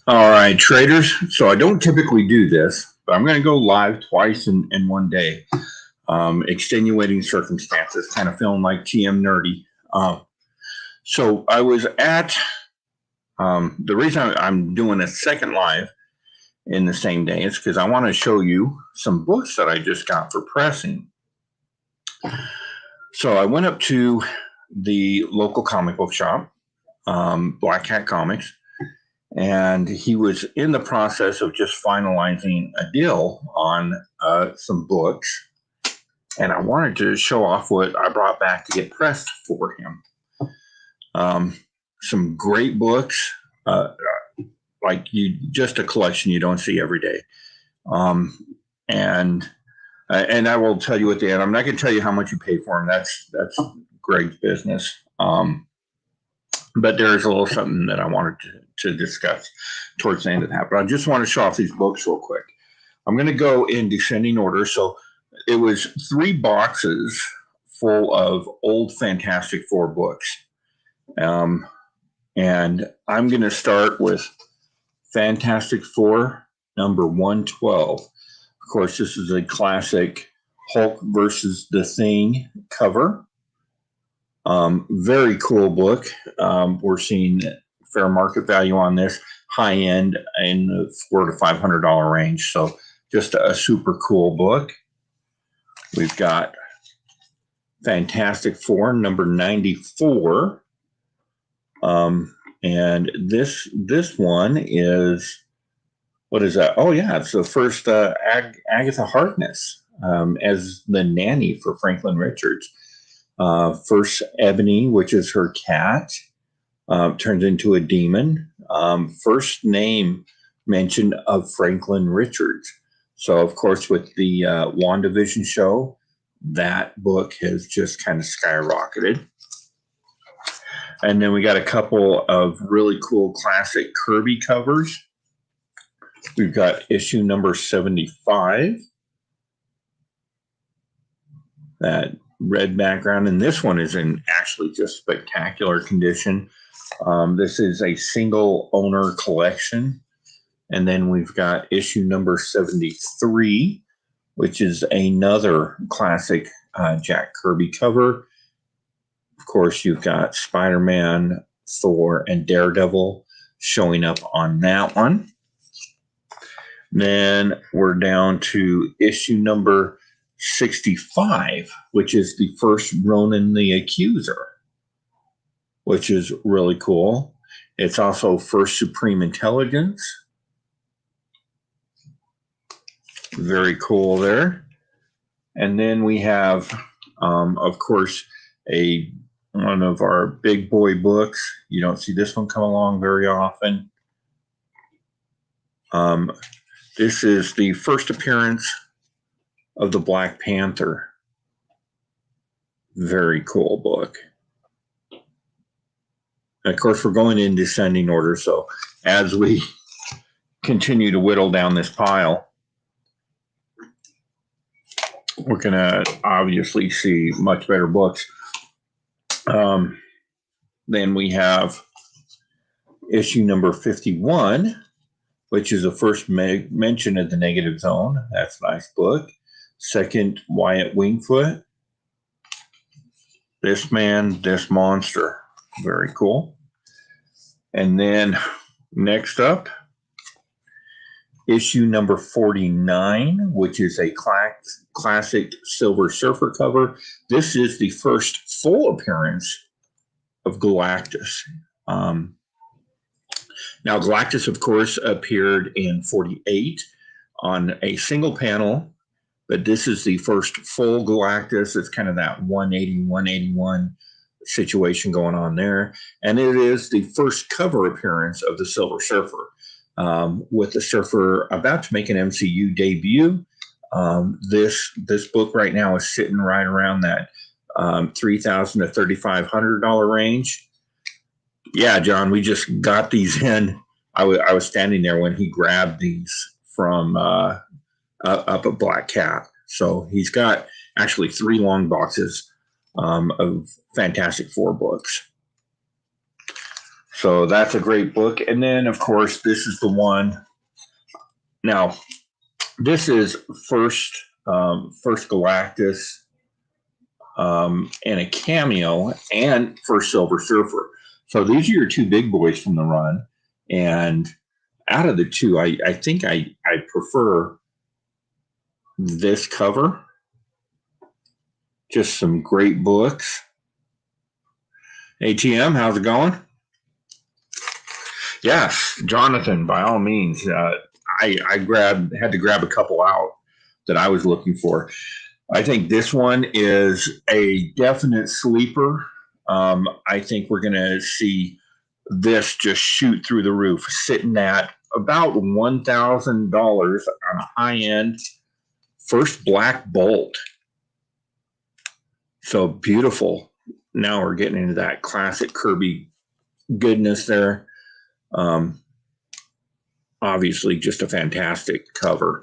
All right, traders. So I don't typically do this, but I'm going to go live twice in one day. Extenuating circumstances, kind of feeling like TM nerdy. So I was at the reason I'm doing a second live in the same day is because I want to show you some books that I just got for pressing. So I went up to the local comic book shop, Black Cat Comics, and he was in the process of just finalizing a deal on some books. And I wanted to show off what I brought back to get pressed for him. Some great books, just a collection you don't see every day. And I will tell you at the end. I'm not going to tell you how much you paid for them. That's Greg's business. But there's a little something that I wanted to discuss towards the end of that. But I just want to show off these books real quick. I'm going to go in descending order. So it was 3 boxes full of old Fantastic Four books. And I'm going to start with Fantastic Four number 112. Of course, this is a classic Hulk versus the Thing cover. Very cool book. We're seeing fair market value on this, high end in the $400 to $500 range. So just a super cool book. We've got Fantastic Four number 94. And this one is, what is that? Oh yeah, it's the first Agatha Harkness as the nanny for Franklin Richards. First Ebony, which is her cat, turns into a demon. First name mention of Franklin Richards. So, of course, with the WandaVision show, that book has just kind of skyrocketed. And then we got a couple of really cool classic Kirby covers. We've got issue number 75. That red background, and this one is in actually just spectacular condition. This is a single owner collection. And then we've got issue number 73, which is another classic Jack Kirby cover. Of course, you've got Spider-Man, Thor, and Daredevil showing up on that one. Then we're down to issue number 65, which is the first Ronan the Accuser, which is really cool. It's also first Supreme Intelligence. Very cool there. And then we have, of course, one of our big boy books. You don't see this one come along very often. This is the first appearance of the Black Panther. Very cool book. And of course, we're going in descending order. So as we continue to whittle down this pile, we're going to obviously see much better books. Then we have issue number 51, which is the first mention of the Negative Zone. That's a nice book. Second, Wyatt Wingfoot. This Man, This Monster. Very cool. And then next up, issue number 49, which is a classic Silver Surfer cover. This is the first full appearance of Galactus. Now, Galactus, of course, appeared in 48 on a single panel, but this is the first full Galactus. It's kind of that 180, 181 situation going on there. And it is the first cover appearance of the Silver Surfer, with the Surfer about to make an MCU debut. This book right now is sitting right around that $3,000 to $3,500 range. Yeah, John, we just got these in. I was standing there when he grabbed these from up at Black Cat. So he's got actually 3 long boxes of Fantastic Four books. So that's a great book. And then, of course, this is the one. Now, this is first Galactus, and a cameo, and first Silver Surfer. So these are your two big boys from the run. And out of the two, I think I prefer this cover. Just some great books. ATM, how's it going? Yes, Jonathan, by all means. I had to grab a couple out that I was looking for. I think this one is a definite sleeper. I think we're going to see this just shoot through the roof, sitting at about $1,000 on a high end first Black Bolt. So beautiful. Now we're getting into that classic Kirby goodness there. Obviously, just a fantastic cover.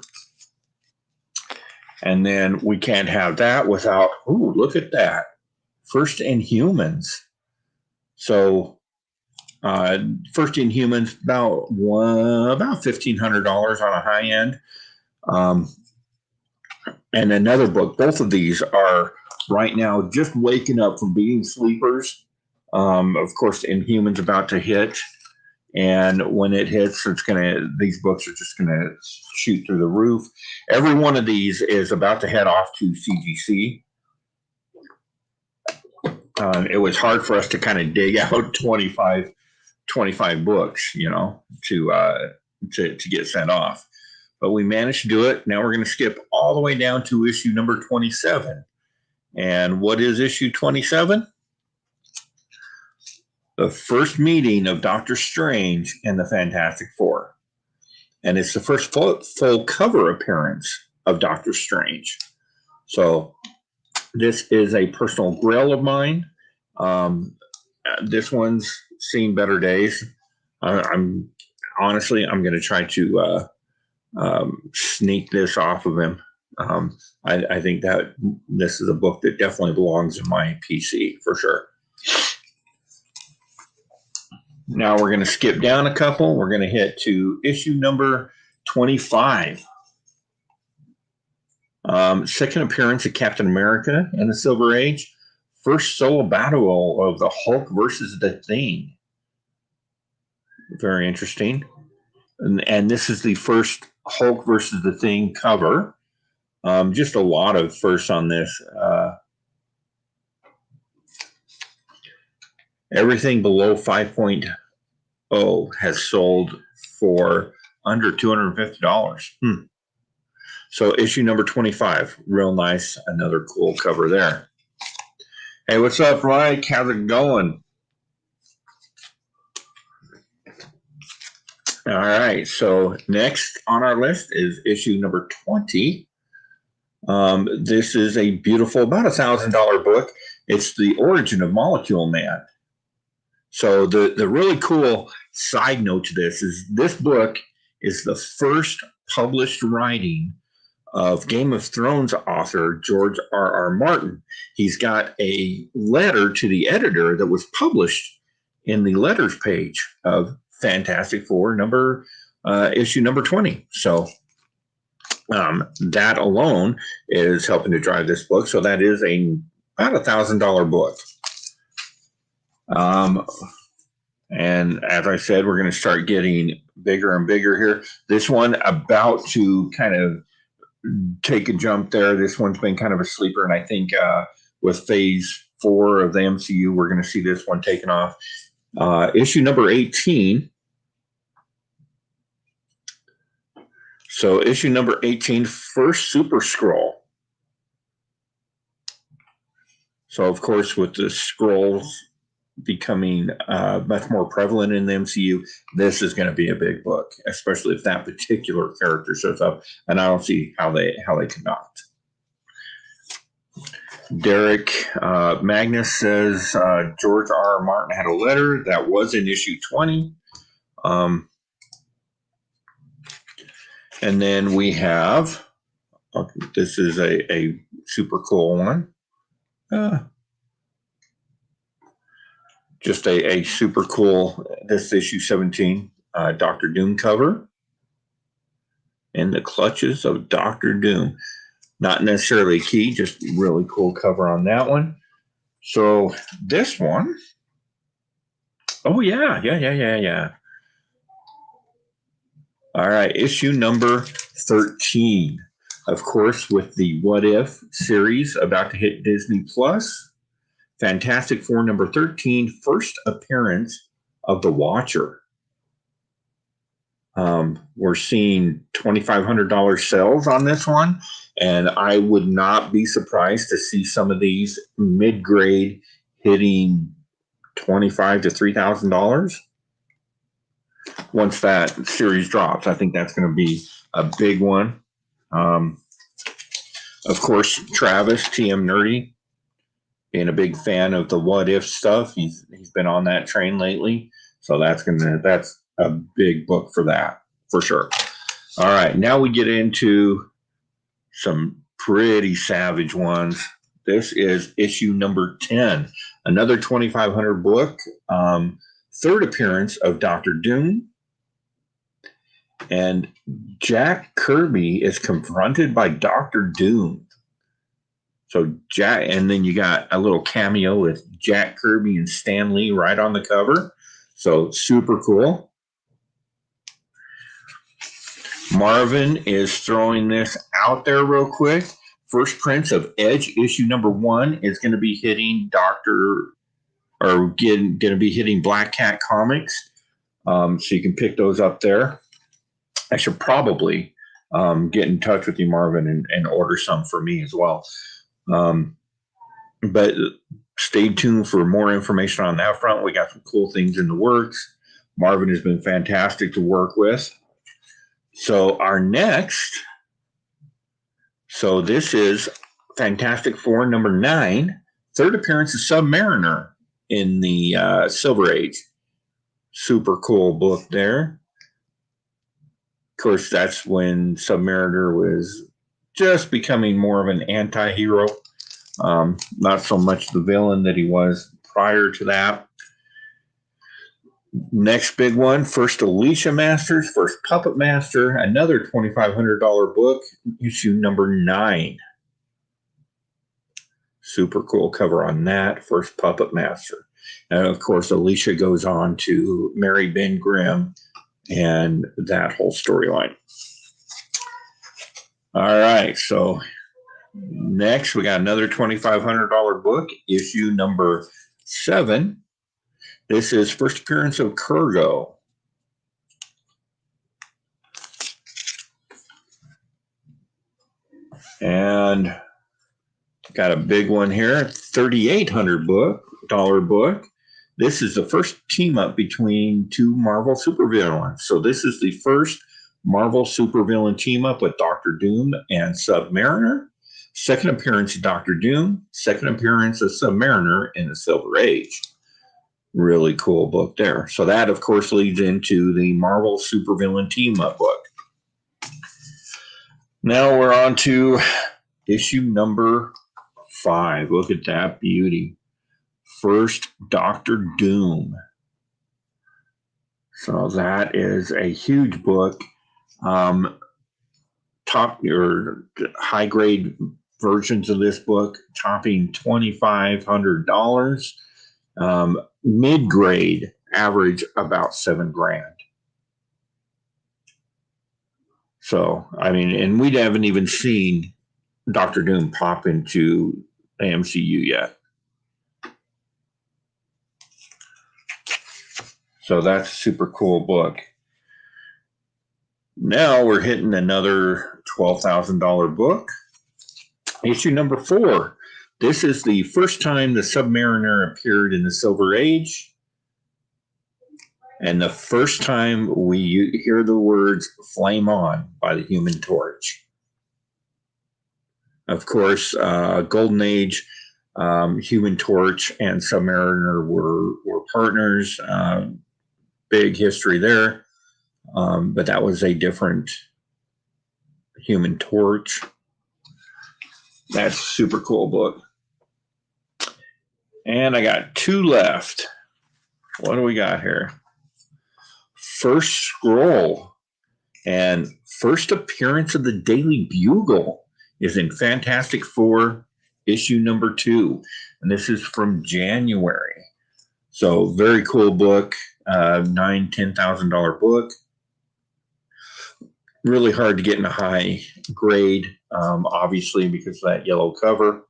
And then we can't have that without, ooh, look at that. First Inhumans. So first Inhumans, about $1,500 on a high end. And another book. Both of these are right now just waking up from being sleepers. Of course, Inhumans about to hit. And when it hits, these books are just gonna shoot through the roof. Every one of these is about to head off to CGC. It was hard for us to kind of dig out 25 books, to get sent off. But we managed to do it. Now we're going to skip all the way down to issue number 27. And what is issue 27? The first meeting of Doctor Strange and the Fantastic Four. And it's the first full cover appearance of Doctor Strange. So this is a personal grail of mine. This one's seen better days. I'm going to try to sneak this off of him. I think that this is a book that definitely belongs in my PC for sure. Now we're going to skip down a couple. We're going to hit to issue number 25. Second appearance of Captain America in the Silver Age. First solo battle of the Hulk versus the Thing. Very interesting. And this is the first Hulk versus the Thing cover. Just a lot of firsts on this. Everything below 5.0 has sold for under $250. So issue number 25, real nice. Another cool cover there. Hey, what's up, Mike? How's it going? All right, so next on our list is issue number 20. This is a beautiful, about $1,000 book. It's the origin of Molecule Man. So the really cool side note to this is this book is the first published writing of Game of Thrones author George R.R. Martin. He's got a letter to the editor that was published in the letters page of Fantastic Four issue number 20. So that alone is helping to drive this book. So that is about $1,000 book. And as I said, we're going to start getting bigger and bigger here. This one about to kind of take a jump there. This one's been kind of a sleeper, and I think with phase 4 of the MCU, we're going to see this one taken off. Issue number 18. So issue number 18, first Super Scroll. So of course, with the scrolls becoming much more prevalent in the MCU, this is going to be a big book, especially if that particular character shows up. And I don't see how they cannot. Derek Magnus says George R.R. Martin had a letter that was in issue 20. And then we have, this is a super cool one. Just a super cool, this issue 17, Dr. Doom cover. In the clutches of Dr. Doom. Not necessarily key, just really cool cover on that one. So this one, oh yeah. All right, issue number 13. Of course, with the What If series about to hit Disney Plus, Fantastic Four number 13, first appearance of the Watcher. We're seeing $2,500 sales on this one, and I would not be surprised to see some of these mid-grade hitting $2,500 to $3,000 once that series drops. I think that's going to be a big one. Of course, Travis, TM Nerdy, being a big fan of the What If stuff, he's been on that train lately, so that's a big book for that, for sure. All right, now we get into some pretty savage ones. This is issue number 10, another 2,500 book, third appearance of Dr. Doom. And Jack Kirby is confronted by Dr. Doom. So Jack, and then you got a little cameo with Jack Kirby and Stan Lee right on the cover. So super cool. Marvin is throwing this out there real quick. First Prince of Edge issue number 1 is going to be hitting going to be hitting Black Cat Comics. So you can pick those up there. I should probably get in touch with you, Marvin, and order some for me as well. But stay tuned for more information on that front. We got some cool things in the works. Marvin has been fantastic to work with. So this is Fantastic Four number 9, third appearance of Submariner in the Silver Age. Super cool book there. Of course, that's when Submariner was just becoming more of an anti-hero. Not so much the villain that he was prior to that. Next big one, first Alicia Masters, first Puppet Master, another $2,500 book, issue number 9. Super cool cover on that, first Puppet Master. And of course, Alicia goes on to marry Ben Grimm and that whole storyline. All right, so next we got another $2,500 book, issue number 7. This is first appearance of Kurgo. And got a big one here, $3,800 book. This is the first team up between two Marvel supervillains. So this is the first Marvel supervillain team up with Dr. Doom and Submariner. Second appearance of Dr. Doom. Second appearance of Submariner in the Silver Age. Really cool book there. So that, of course, leads into the Marvel supervillain team up book. Now we're on to issue number 5. Look at that beauty. First Dr. Doom. So that is a huge book. Top or high grade versions of this book topping $2,500. Mid grade average about $7,000. So I mean, and we haven't even seen Dr. Doom pop into the MCU yet. So that's a super cool book. Now we're hitting another $12,000 book. Issue number 4. This is the first time the Submariner appeared in the Silver Age. And the first time we hear the words "Flame On" by the Human Torch. Of course, Golden Age, Human Torch and Submariner were partners. Big history there. But that was a different Human Torch. That's a super cool book. And I got 2 left. What do we got here? First scroll and first appearance of the Daily Bugle is in Fantastic Four issue number 2. And this is from January. So very cool book, $10,000 book. Really hard to get in a high grade, obviously, because of that yellow cover.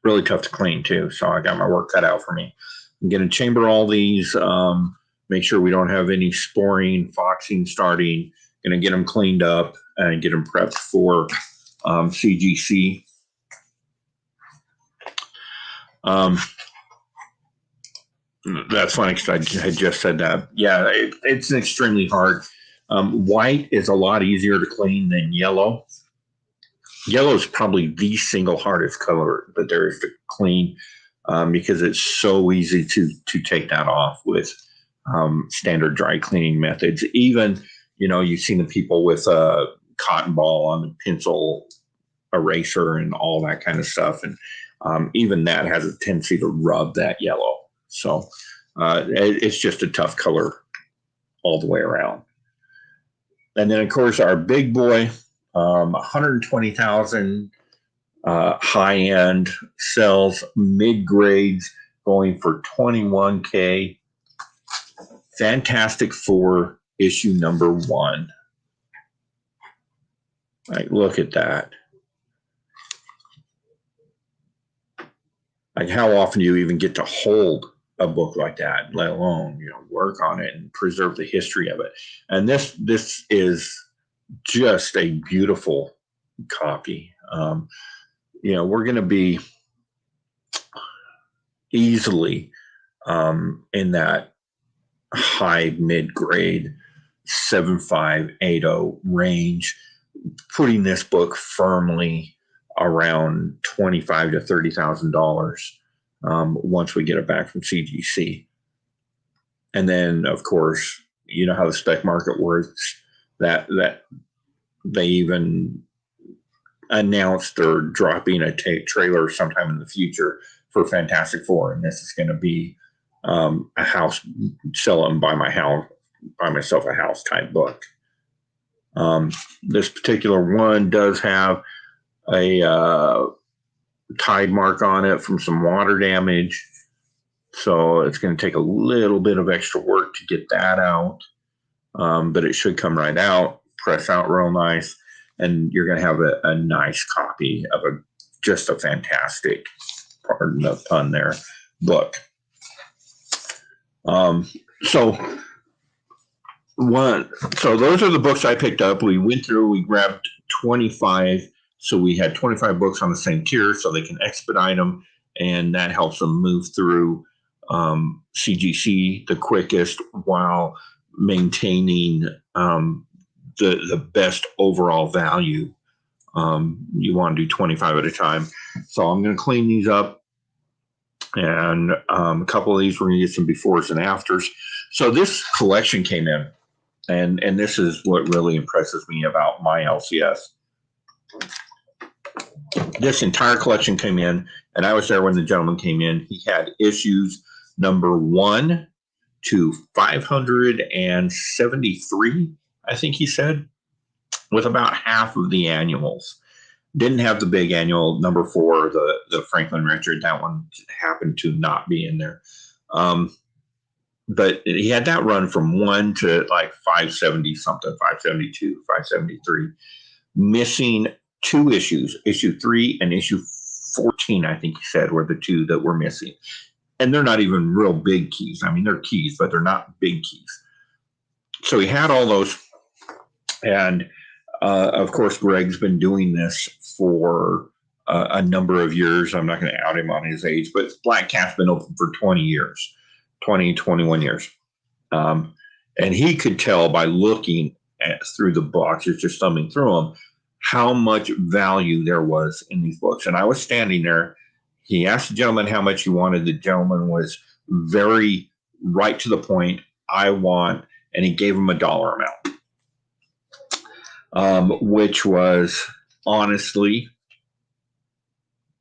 Really tough to clean, too. So I got my work cut out for me. I'm going to chamber all these, make sure we don't have any sporing, foxing starting. Going to get them cleaned up and get them prepped for CGC. That's funny because I had just said that. Yeah, it's extremely hard. White is a lot easier to clean than yellow. Yellow is probably the single hardest color that there is to clean because it's so easy to take that off with standard dry cleaning methods. Even, you've seen the people with a cotton ball on the pencil eraser and all that kind of stuff. And even that has a tendency to rub that yellow. So it's just a tough color all the way around. And then, of course, our big boy, 120,000 high-end sells, mid-grades going for $21K. Fantastic Four issue number 1. Like, look at that. Like, how often do you even get to hold a book like that, let alone, work on it and preserve the history of it? And this is just a beautiful copy. We're going to be easily in that high mid-grade 7580 range, putting this book firmly around $25,000 to $30,000 once we get it back from CGC. And then, of course, you know how the spec market works, that they even announced they're dropping a trailer sometime in the future for Fantastic Four, and this is going to be a house, sell them by myself a house type book. This particular one does have a tide mark on it from some water damage, so it's going to take a little bit of extra work to get that out, but it should come right out, press out real nice, and you're going to have a nice copy of just a fantastic, pardon the pun there, book. So those are the books I picked up. We went through, we grabbed 25. So we had 25 books on the same tier so they can expedite them, and that helps them move through CGC the quickest while maintaining the best overall value. You want to do 25 at a time. So I'm going to clean these up, and a couple of these we're going to get some befores and afters. So this collection came in, and this is what really impresses me about my LCS. This entire collection came in, and I was there when the gentleman came in. He had issues number 1 to 573, I think he said, with about half of the annuals. Didn't have the big annual number 4, the Franklin Richard. That one happened to not be in there. But he had that run from 1 to like 570 something, 572, 573. Missing 2 issues, issue 3 and issue 14, I think he said, were the 2 that were missing. And they're not even real big keys. I mean, they're keys, but they're not big keys. So he had all those. And, of course, Greg's been doing this for a number of years. I'm not going to out him on his age, but Black Cat's been open for 20 years, 21 years. And he could tell by looking through the boxes, just thumbing through them, how much value there was in these books. And I was standing there. He asked the gentleman how much he wanted. The gentleman was very right to the point. I want, and he gave him a dollar amount, which was honestly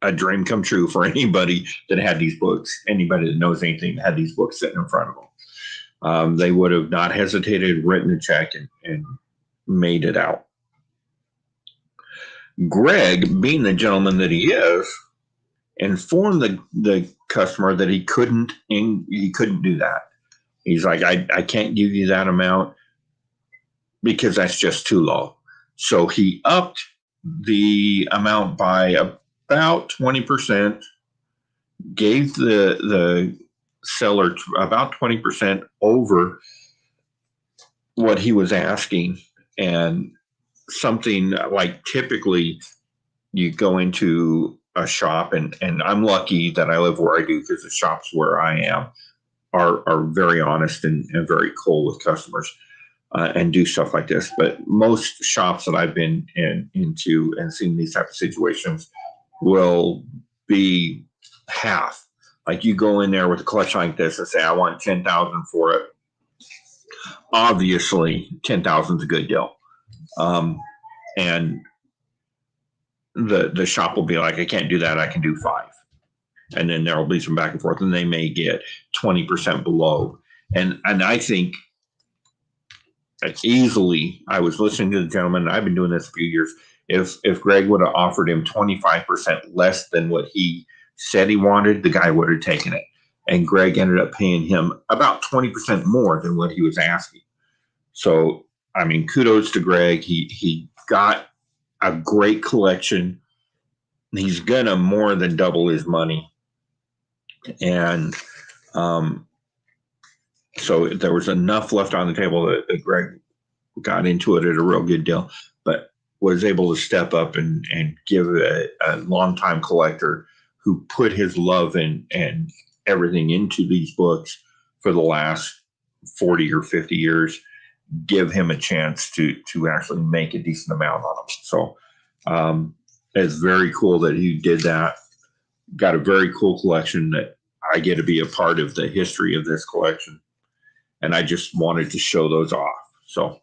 a dream come true for anybody that had these books. Anybody that knows anything that had these books sitting in front of them. They would have not hesitated, written a check, and made it out. Greg, being the gentleman that he is, informed the customer that he couldn't do that. He's like, I can't give you that amount because that's just too low. So he upped the amount by about 20%, gave the seller about 20% over what he was asking. And something like, typically you go into a shop, and I'm lucky that I live where I do, because the shops where I am are very honest and very cool with customers, and do stuff like this. But most shops that I've been into and seen these type of situations will be half. Like, you go in there with a collection like this and say, I want 10,000 for it. Obviously, 10,000 is a good deal. And the shop will be like, I can't do that. I can do 5. And then there will be some back and forth, and they may get 20% below. And I think easily, I was listening to the gentleman, and I've been doing this a few years. If Greg would have offered him 25% less than what he said he wanted, the guy would have taken it. And Greg ended up paying him about 20% more than what he was asking. So, I mean, kudos to Greg. He got a great collection. He's gonna more than double his money. And so there was enough left on the table that Greg got into it at a real good deal, but was able to step up and give a longtime collector who put his love and everything into these books for the last 40 or 50 years, give him a chance to actually make a decent amount on them. So it's very cool that he did that. Got a very cool collection that I get to be a part of the history of this collection. And I just wanted to show those off. So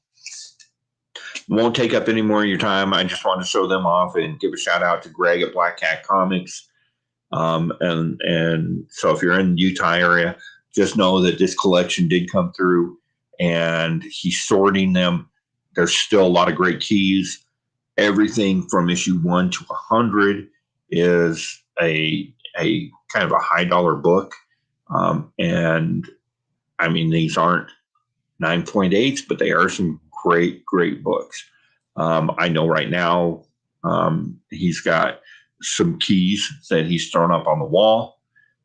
won't take up any more of your time. I just want to show them off and give a shout out to Greg at Black Cat Comics. And so if you're in the Utah area, just know that this collection did come through, and he's sorting them. There's still a lot of great keys. Everything from issue 1 to 100 is a kind of a high dollar book. And I mean, these aren't 9.8s, but they are some great books. I know right now he's got some keys that he's thrown up on the wall.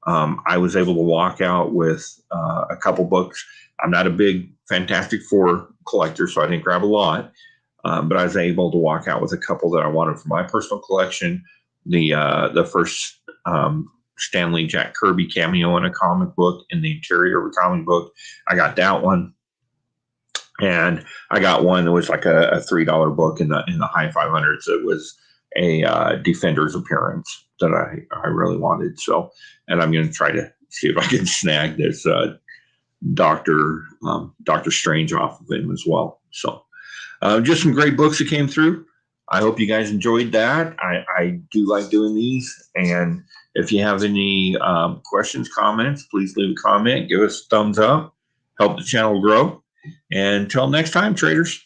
I was able to walk out with a couple books. I'm not a big Fantastic Four collector, so I didn't grab a lot. But I was able to walk out with a couple that I wanted for my personal collection. The first Stan Lee Jack Kirby cameo in a comic book in the interior of a comic book. I got that one. And I got one that was like a $3 book in the high 500s. It was a Defender's appearance that I really wanted. So, and I'm going to try to see if I can snag this Doctor Strange off of him as well. So, just some great books that came through. I hope you guys enjoyed that. I do like doing these. And if you have any questions, comments, please leave a comment. Give us a thumbs up. Help the channel grow. And until next time, traders.